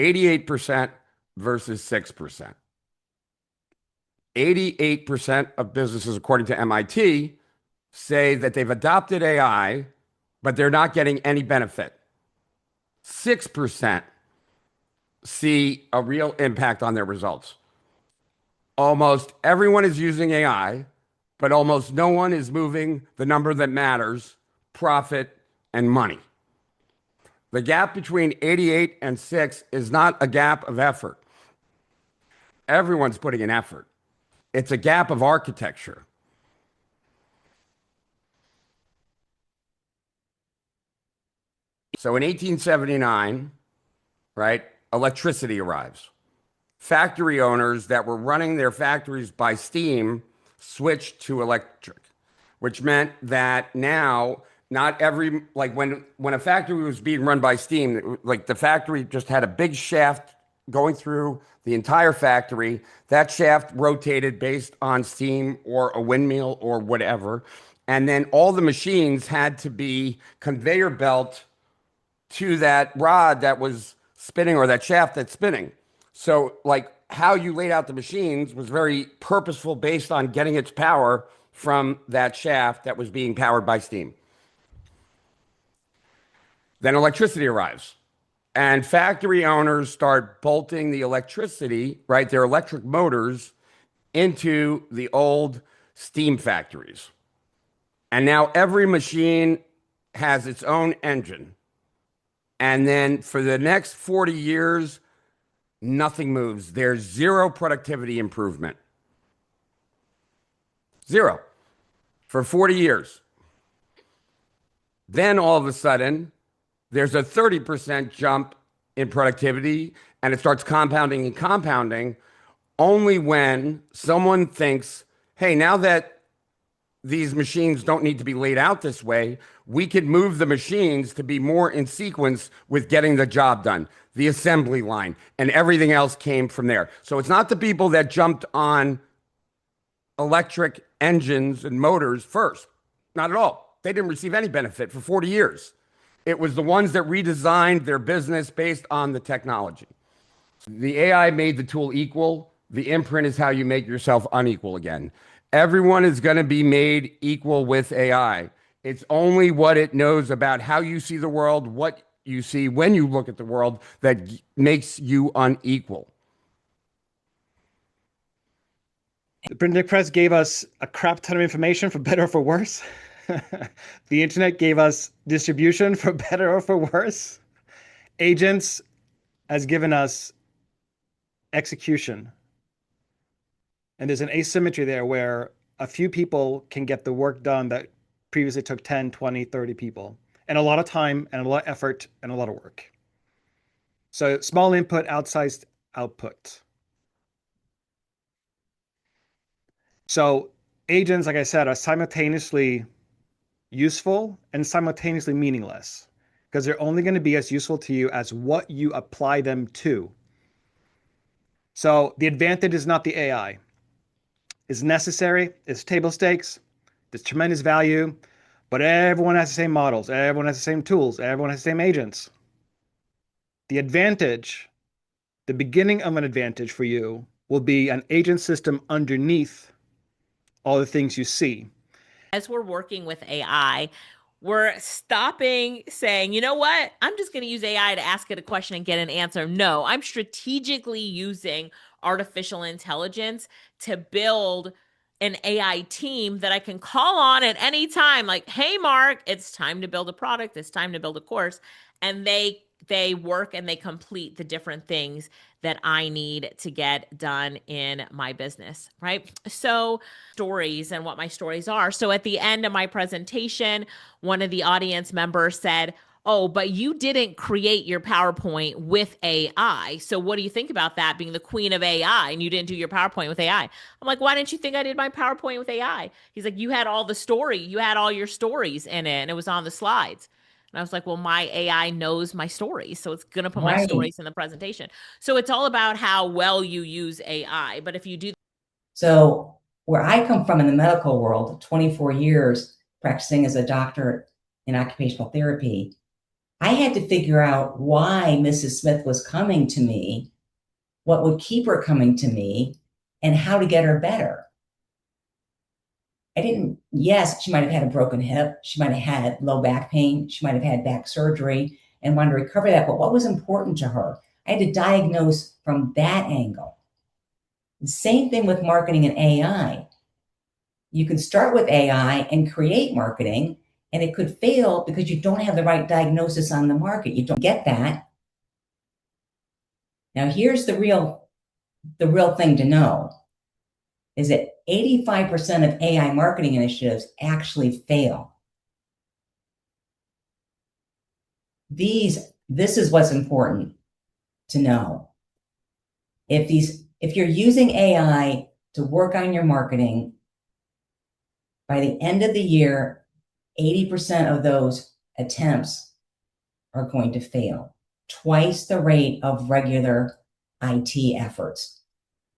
88% versus 6%. 88% of businesses, according to MIT, say that they've adopted AI, but they're not getting any benefit. 6% see a real impact on their results. Almost everyone is using AI, but almost no one is moving the number that matters, profit and money. The gap between 88 and 6 is not a gap of effort. Everyone's putting in effort. It's a gap of architecture. So in 1879, right, electricity arrives. Factory owners that were running their factories by steam switched to electric, which meant that now not every, like when a factory was being run by steam, like the factory just had a big shaft going through the entire factory. That shaft rotated based on steam or a windmill or whatever. And then all the machines had to be conveyor belt to that rod that was spinning or that shaft that's spinning. So, like, how you laid out the machines was very purposeful based on getting its power from that shaft that was being powered by steam. Then electricity arrives, and factory owners start bolting the electricity, right, their electric motors, into the old steam factories. And now every machine has its own engine. And then for the next 40 years, nothing moves. There's zero productivity improvement. Zero. For 40 years. Then all of a sudden, there's a 30% jump in productivity, and it starts compounding and compounding only when someone thinks, hey, now that these machines don't need to be laid out this way, we could move the machines to be more in sequence with getting the job done, the assembly line, and everything else came from there. So it's not the people that jumped on electric engines and motors first. Not at all. They didn't receive any benefit for 40 years. It was the ones that redesigned their business based on the technology. The AI made the tool equal. The imprint is how you make yourself unequal again. Everyone is going to be made equal with AI. It's only what it knows about how you see the world, what you see when you look at the world, that makes you unequal. The printing press gave us a crap ton of information, for better or for worse. The internet gave us distribution, for better or for worse. Agents has given us execution. And there's an asymmetry there where a few people can get the work done that previously took 10, 20, 30 people, and a lot of time and a lot of effort and a lot of work. So small input, outsized output. So agents, like I said, are simultaneously useful and simultaneously meaningless, because they're only going to be as useful to you as what you apply them to. So the advantage is not the AI. It's necessary, it's table stakes, there's tremendous value, but everyone has the same models, everyone has the same tools, everyone has the same agents. The advantage, the beginning of an advantage for you, will be an agent system underneath all the things you see. As we're working with AI, we're stopping saying, you know what, I'm just going to use AI to ask it a question and get an answer. No, I'm strategically using artificial intelligence to build an AI team that I can call on at any time. Like, hey, Mark, it's time to build a product. It's time to build a course. And they work and they complete the different things that I need to get done in my business, right? So stories and what my stories are. So at the end of my presentation, one of the audience members said, oh, but you didn't create your PowerPoint with AI. So what do you think about that, being the queen of AI, and you didn't do your PowerPoint with AI? I'm like, why didn't you think I did my PowerPoint with AI? He's like, you had all the story. You had all your stories in it, and it was on the slides. And I was like, well, my AI knows my stories, so it's going to put my stories in the presentation. So it's all about how well you use AI. But if you do. So where I come from in the medical world, 24 years practicing as a doctor in occupational therapy, I had to figure out why Mrs. Smith was coming to me, what would keep her coming to me, and how to get her better. Yes, she might have had a broken hip. She might have had low back pain. She might have had back surgery and wanted to recover that. But what was important to her? I had to diagnose from that angle. The same thing with marketing and AI. You can start with AI and create marketing, and it could fail because you don't have the right diagnosis on the market. You don't get that. Now, here's the real thing to know is that 85% of AI marketing initiatives actually fail. This is what's important to know. If you're using AI to work on your marketing, by the end of the year, 80% of those attempts are going to fail. Twice the rate of regular IT efforts.